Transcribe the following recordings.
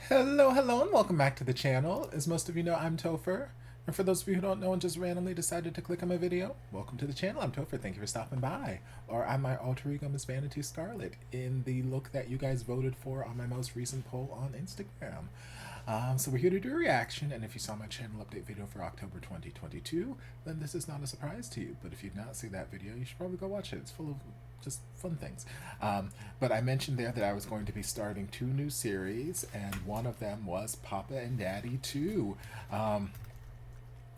Hello, and welcome back to the channel. As most of you know, I'm Topher. And for those of you who don't know and just randomly decided to click on my video, welcome to the channel. I'm Topher. Thank you for stopping by. Or I'm my alter ego, Miss Vanity Scarlet, in the look that you guys voted for on my most recent poll on Instagram. So we're here to do a reaction, and if you saw my channel update video for October 2022, then this is not a surprise to you. But if you've not seen that video, you should probably go watch it. It's full of just fun things. But I mentioned there that I was going to be starting 2 new series, and one of them was Papa and Daddy 2.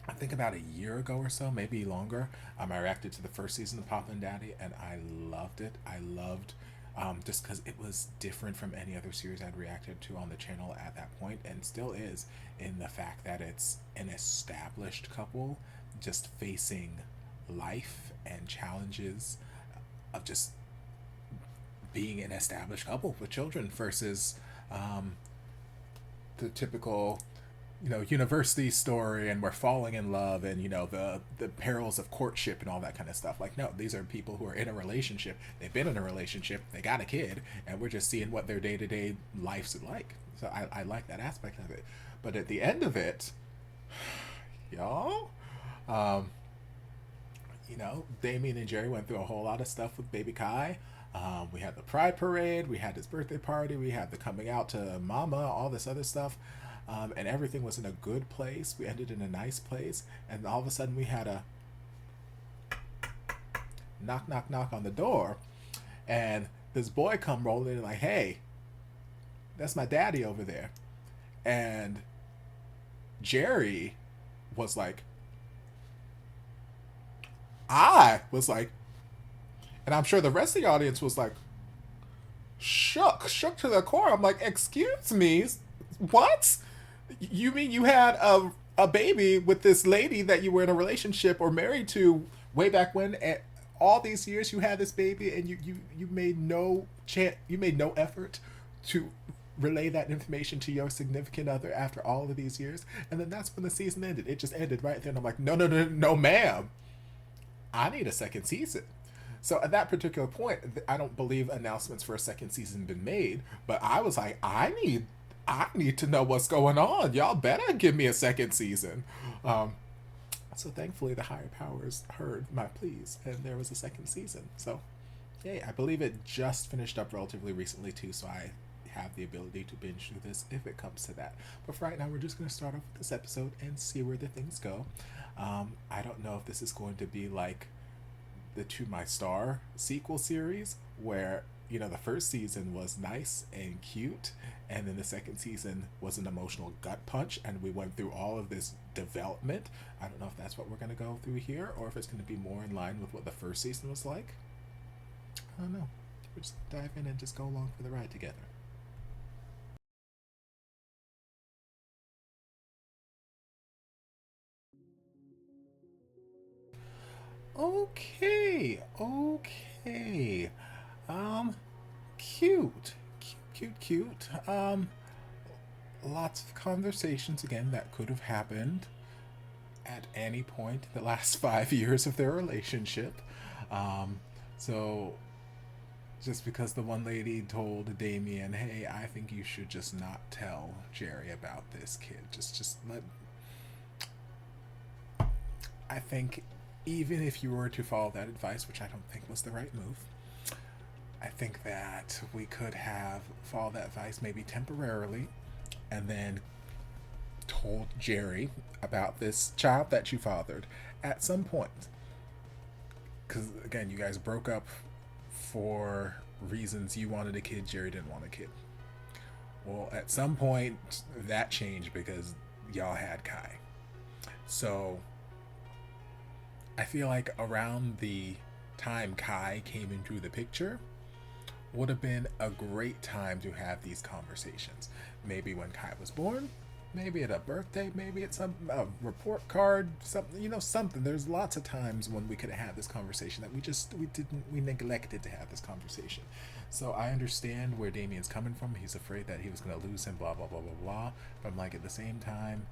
I think about a year ago or so, maybe longer, I reacted to the first season of Papa and Daddy, and I loved it. I loved just because it was different from any other series I'd reacted to on the channel at that point, and still is, in the fact that it's an established couple just facing life and challenges of just being an established couple with children versus the typical university story, and we're falling in love, and the perils of courtship and all that kind of stuff. Like, no, these are people who are in a relationship, they've been in a relationship, they got a kid, and we're just seeing what their day-to-day life's like. So I like that aspect of it. But at the end of it, y'all, Damien and Jerry went through a whole lot of stuff with baby Kai. We had the pride parade, we had his birthday party, we had the coming out to mama, all this other stuff. And everything was in a good place. We ended in a nice place, and all of a sudden we had a knock, knock, knock on the door, and this boy come rolling in like, "Hey, that's my daddy over there." And Jerry was like, I was like, and I'm sure the rest of the audience was like, shook to the core. I'm like, "Excuse me, what? You mean you had a baby with this lady that you were in a relationship or married to way back when, and all these years you had this baby, and you made you made no effort to relay that information to your significant other after all of these years?" And then that's when the season ended. It just ended right there, and I'm like, no, ma'am, I need a second season. So at that particular point, I don't believe announcements for a second season been made, but I was like, I need to know what's going on. Y'all better give me a second season. So thankfully, the higher powers heard my pleas, and there was a second season. So, yay! I believe it just finished up relatively recently too, so I have the ability to binge through this if it comes to that. But for right now, we're just going to start off with this episode and see where the things go. I don't know if this is going to be like the To My Star sequel series, where the first season was nice and cute, and then the second season was an emotional gut punch, and we went through all of this development. I don't know if that's what we're going to go through here, or if it's going to be more in line with what the first season was like. I don't know. We're just going to dive in and just go along for the ride together. Okay. Um, cute, cute. Lots of conversations again that could have happened at any point in the last 5 years of their relationship. So just because the one lady told Damien, "Hey, I think you should just not tell Jerry about this kid. Just let." I think even if you were to follow that advice, which I don't think was the right move, I think that we could have followed that advice maybe temporarily, and then told Jerry about this child that you fathered at some point. Because again, you guys broke up for reasons. You wanted a kid, Jerry didn't want a kid. Well, at some point that changed because y'all had Kai. So I feel like around the time Kai came into the picture would have been a great time to have these conversations. Maybe when Kai was born, maybe at a birthday, maybe at some report card, something, something. There's lots of times when we could have had this conversation that we neglected to have this conversation. So I understand where Damien's coming from. He's afraid that he was going to lose him, blah blah blah blah blah. But I'm like, at the same time,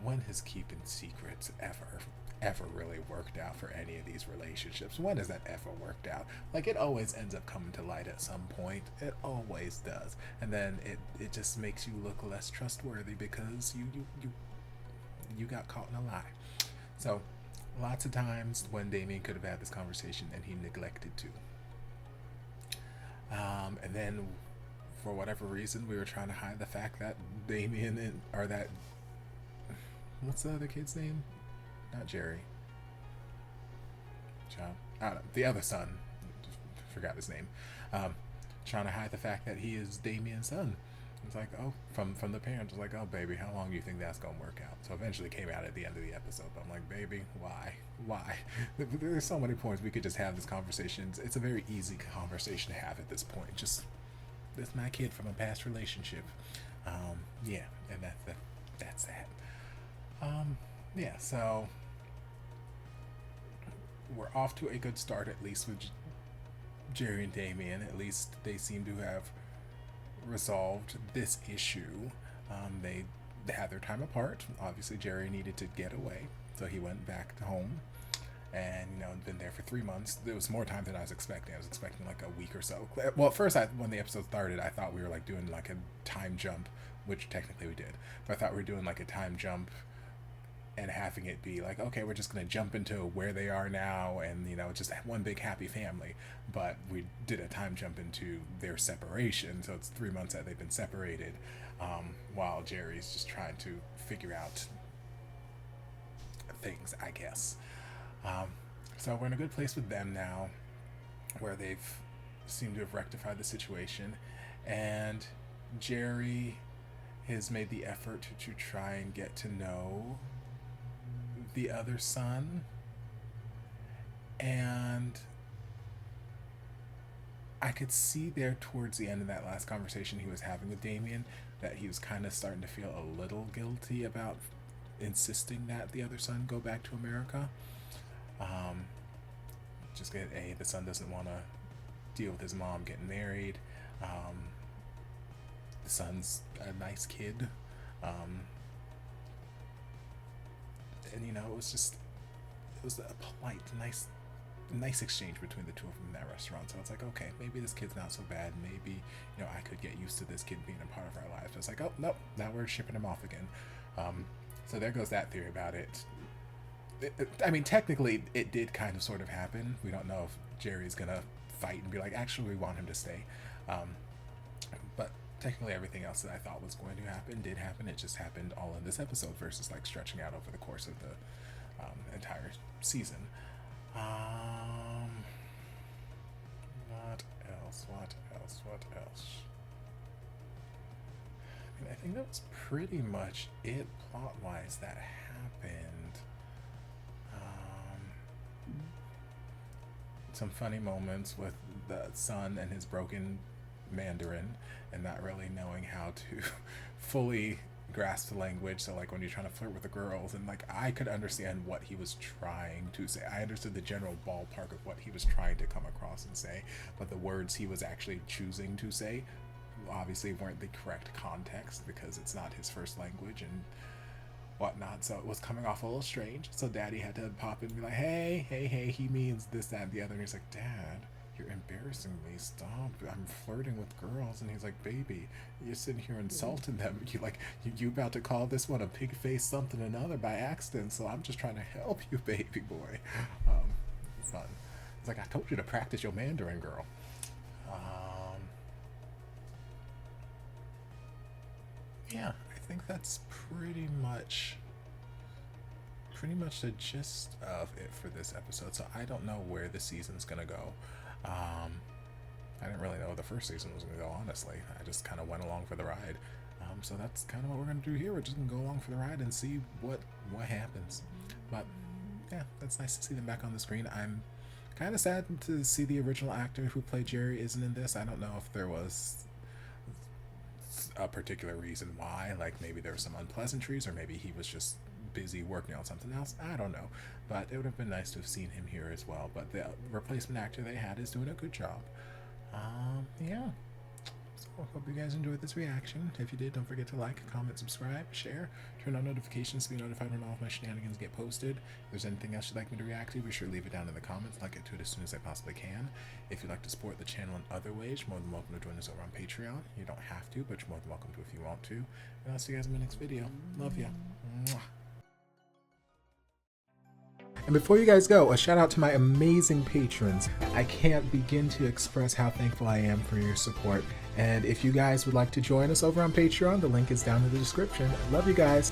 when has keeping secrets ever ever really worked out for any of these relationships. When has that ever worked out? Like, it always ends up coming to light at some point. It always does. And then it just makes you look less trustworthy because you got caught in a lie. So lots of times when Damien could have had this conversation and he neglected to. And then for whatever reason we were trying to hide the fact that Damien or that, what's the other kid's name? Not Jerry. John. I don't know. The other son. Forgot his name. Trying to hide the fact that he is Damien's son. It's like, oh, from the parents, it's like, oh, baby, how long do you think that's going to work out? So eventually came out at the end of the episode. But I'm like, baby, why? There's so many points we could just have this conversation. It's a very easy conversation to have at this point. Just, that's my kid from a past relationship. Yeah, and that's that. Yeah, so we're off to a good start, at least with Jerry and Damien. At least they seem to have resolved this issue. They had their time apart. Obviously, Jerry needed to get away, so he went back to home, and been there for 3 months. There was more time than I was expecting. I was expecting like a week or so. Well, at first, when the episode started, I thought we were like doing like a time jump, which technically we did. But I thought we were doing like a time jump and having it be like, okay, we're just going to jump into where they are now and, just one big happy family. But we did a time jump into their separation. So it's 3 months that they've been separated, while Jerry's just trying to figure out things, I guess. So we're in a good place with them now, where they've seemed to have rectified the situation. And Jerry has made the effort to try and get to know the other son, and I could see there towards the end of that last conversation he was having with Damien that he was kind of starting to feel a little guilty about insisting that the other son go back to America. Just get the son doesn't want to deal with his mom getting married. The son's a nice kid. And it was a polite, nice exchange between the two of them in that restaurant. So it's like, okay, maybe this kid's not so bad. Maybe I could get used to this kid being a part of our lives. But it's like, oh nope, now we're shipping him off again. So there goes that theory about it. I mean, technically, it did kind of sort of happen. We don't know if Jerry's gonna fight and be like, actually, we want him to stay. But technically everything else that I thought was going to happen did happen. It just happened all in this episode versus like stretching out over the course of the entire season. What else? I mean, I think that was pretty much it plot-wise that happened. Some funny moments with the son and his broken Mandarin and not really knowing how to fully grasp the language. So like when you're trying to flirt with the girls, and like I could understand what he was trying to say. I understood the general ballpark of what he was trying to come across and say, but the words he was actually choosing to say obviously weren't the correct context because it's not his first language and whatnot. So it was coming off a little strange. So Daddy had to pop in and be like, hey, he means this, that, and the other. And he's like, Dad, you're embarrassing me. Stop. I'm flirting with girls. And he's like, baby, you're sitting here insulting them. You about to call this one a pig face something another by accident. So I'm just trying to help you, baby boy. Fun. It's like, I told you to practice your Mandarin, girl. Yeah, I think that's pretty much the gist of it for this episode. So I don't know where the season's gonna go. I didn't really know the first season was gonna go, honestly. I just kind of went along for the ride. So that's kind of what we're gonna do here. We're just gonna go along for the ride and see what happens. But yeah, that's nice to see them back on the screen. I'm kind of sad to see the original actor who played Jerry isn't in this. I don't know if there was a particular reason why, like maybe there were some unpleasantries, or maybe he was just busy working on something else. I don't know, but it would have been nice to have seen him here as well. But the replacement actor they had is doing a good job. Yeah, so Hope you guys enjoyed this reaction. If you did, don't forget to like, comment, subscribe, share, turn on notifications to be notified when all of my shenanigans get posted. If there's anything else you'd like me to react to, be sure to leave it down in the comments. I'll get to it as soon as I possibly can. If you'd like to support the channel in other ways, you're more than welcome to join us over on Patreon. You don't have to, but you're more than welcome to if you want to. And I'll see you guys in my next video. Love ya. Mwah. And before you guys go, a shout out to my amazing patrons. I can't begin to express how thankful I am for your support. And if you guys would like to join us over on Patreon, the link is down in the description. Love you guys.